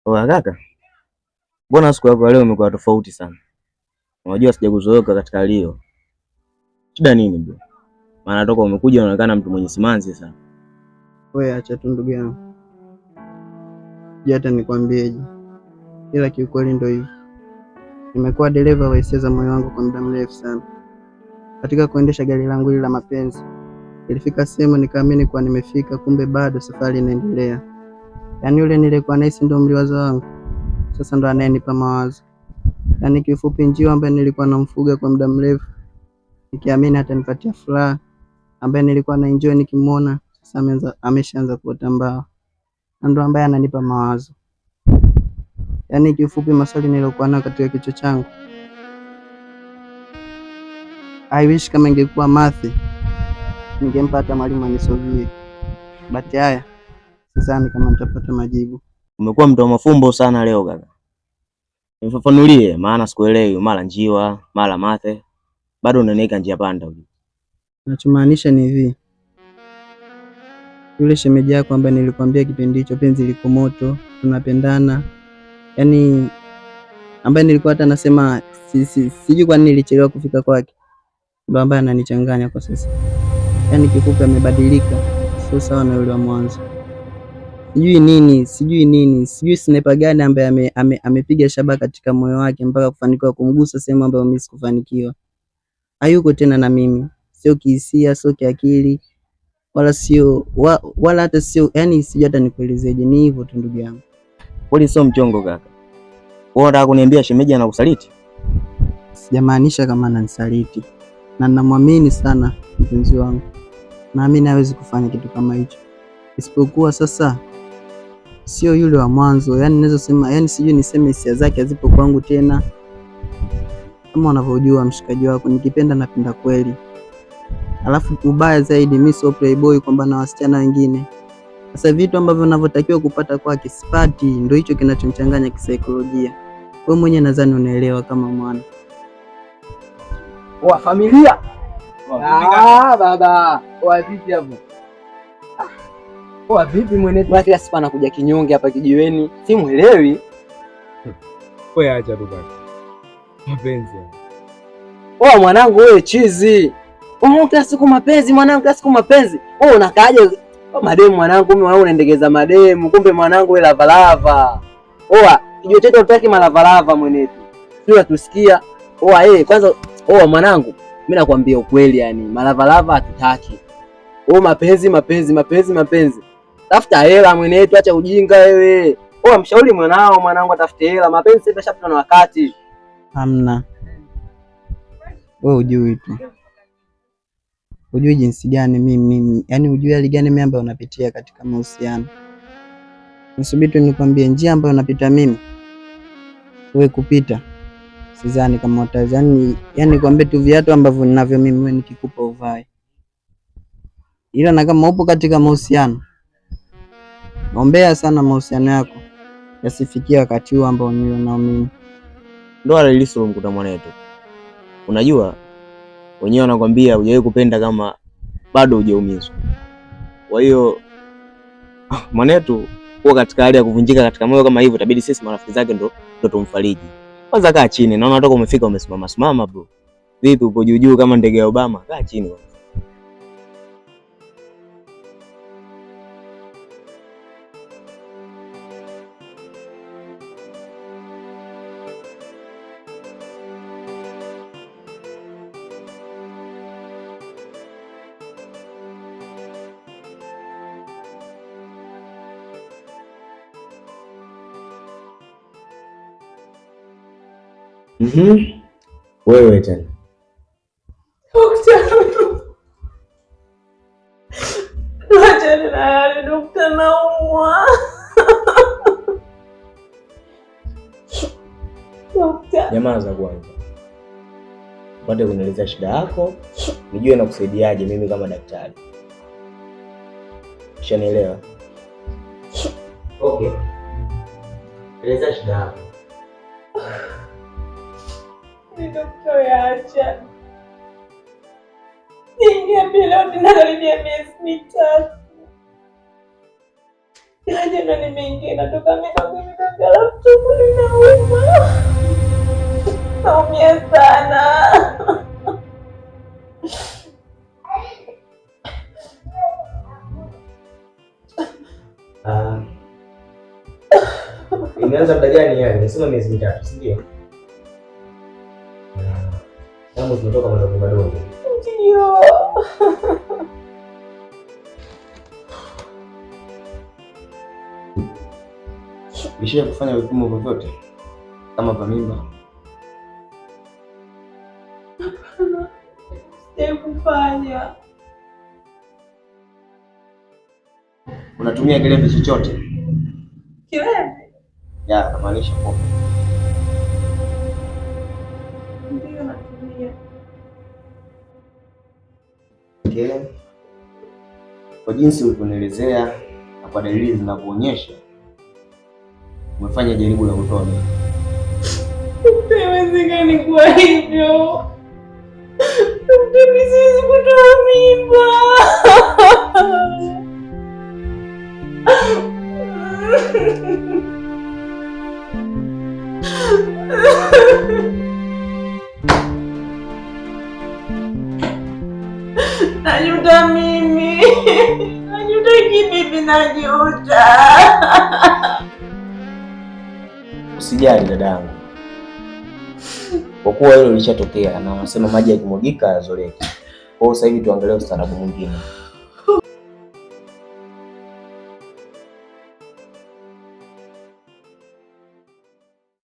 Oya kaka, mbona siku yako leo imekuwa tofauti sana? Unajua sijakuzoea katika hali hiyo. Shida nini bro? Maana toka umekuja unaonekana mtu mwenye simanzi sana. Wewe acha tu ndugu yangu. Hata nikwambieje? Ila kiukweli ndio hivyo. Nimekuwa dereva wa hisia za moyo wangu kwa muda mrefu sana. Katika kuendesha gari langu hili la mapenzi, ilifika sehemu nikaamini kuwa nimefika, kumbe bado safari inaendelea. Yaani yule nilikuwa nahisi ndio mliwazo wangu, sasa ndo anayenipa mawazo. Yaani kifupi njio ambaye nilikuwa namfuga kwa muda mrefu, nikiamini atanipatia furaha, ambaye nilikuwa na enjoy nikimwona, sasa ameshaanza kuota mbao. Ndo ambaye ananipa mawazo. Yaani kifupi maswali niliokuwa nayo katika kichwa changu, I wish kama ingekuwa mathi ningempata mwalimu anisovie. Bahati haya sidhani kama nitapata majibu. Umekuwa mtu wa mafumbo sana leo kaka. Nifafanulie maana sikuelewi, mara njiwa, mara mathe. Bado unaniweka njia panda huko. Nachomaanisha ni hivi. Yule shemeji yako ambaye nilikwambia kipindi hicho penzi liko moto, tunapendana. Yaani ambaye nilikuwa hata nasema sijui kwa nini nilichelewa kufika kwake. Ndio ambaye ananichanganya kwa sasa. Yaani kifupi amebadilika, sio sawa na yule wa mwanzo. Sijui sniper gani ambaye amepiga shaba katika moyo wake mpaka kufanikiwa kumgusa sehemu ambayo mimi sikufanikiwa. Hayuko tena na mimi, sio kihisia, sio kiakili, wala hata sio, yani sijui hata nikuelezeje, ni hivyo tu ndugu yangu. Kweli sio mchongo kaka. Wewe unataka kuniambia shemeji anakusaliti? Sijamaanisha kama ananisaliti. Na ninamwamini sana mpenzi wangu. Naamini hawezi kufanya kitu kama hicho. Isipokuwa sasa sio yule wa mwanzo, yani naweza sema, yani sijui niseme hisia zake hazipo kwangu tena. Kama unavyojua mshikaji wako, nikipenda napenda kweli. Alafu ubaya zaidi mimi sio playboy kwamba na wasichana wengine. Sasa vitu ambavyo ninavyotakiwa kupata kwake sipati, ndio hicho kinachomchanganya kisaikolojia. Wewe mwenyewe nadhani unaelewa kama mwana wa familia. Baba, wa vipi hapo? Wa vipi mwenetu? Basi kila siku anakuja kinyonge hapa kijiweni. Simuelewi. Wewe acha tu basi. Mapenzi. Oh mwanangu wewe chizi. Oh kila siku mapenzi mwanangu, kila siku mapenzi. Oh unakaaje mademu mwanangu, mimi wewe unaendegeza mademu, kumbe mwanangu wewe lavalava. Oh kijio chetu utaki malavalava mwenetu. Sio tusikia. Oh kwanza mwanangu, mimi nakwambia ukweli yani, malavalava hatutaki. Mapenzi. Tafuta hela mwenetu, acha ujinga wewe. Mshauri mwanangu atafute hela, mapenzi sasa shapita na wakati. Hamna. Wewe hujui tu. Hujui jinsi gani mimi, yani hujui hali gani mimi ambayo unapitia katika mahusiano. Nisubiri tu nikwambie njia ambayo unapita mimi. Wewe kupita. Sidhani kama utaweza, yani kwambie tu viatu ambavyo ninavyo mimi wewe nikikupa uvae. Ila na kama upo katika mahusiano, ombea sana mahusiano yako yasifikie wakati huu ambao nilionao mimi. Ndio aliliso mkuta mwanetu. Unajua wenyewe wanakwambia hujawahi kupenda kama bado hujaumizwa. Kwa hiyo mwanetu huwa katika hali ya kuvunjika katika moyo kama hivyo, itabidi sisi marafiki zake ndo tumfariji. Kwanza kaa chini, naona toka umefika umesimama bro. Vipi upo juu kama ndege ya Obama? Kaa chini bro. Wewe tena. Dokta naumwa. Jamaa za kwanza. Upate kunielezea shida yako, nijue na kusaidiaje mimi kama daktari. Ushanielewa? Okay. Eleza shida yako. Ni daktari acha. Niambia ninakaribia miezi mitatu. Jana nimeingia natoka midogo Imeanza muda gani yani? Nimesema miezi 3, si ndio? Kama tunatoka madogo madogo. Ndio. Bisha kufanya vipimo vyovyote kama vya mimba? Kufanya. Unatumia kilevi chochote? Kilevi? Ya, namaanisha pombe. Ndio natumia. Okay. Kwa jinsi ulivyonielezea na kwa dalili zinavyoonyesha umefanya jaribu la kutoa mimba. Haiwezekani kuwa hivyo. Mimi siwezi kutoa mimba. Najuta mimi. Najuta kibibi, najuta. Usijali dadangu, kwa kuwa hilo lishatokea na wanasema maji yakimwagika yazoleki. Kwa hiyo sasa hivi tuangalie ustaarabu mwingine.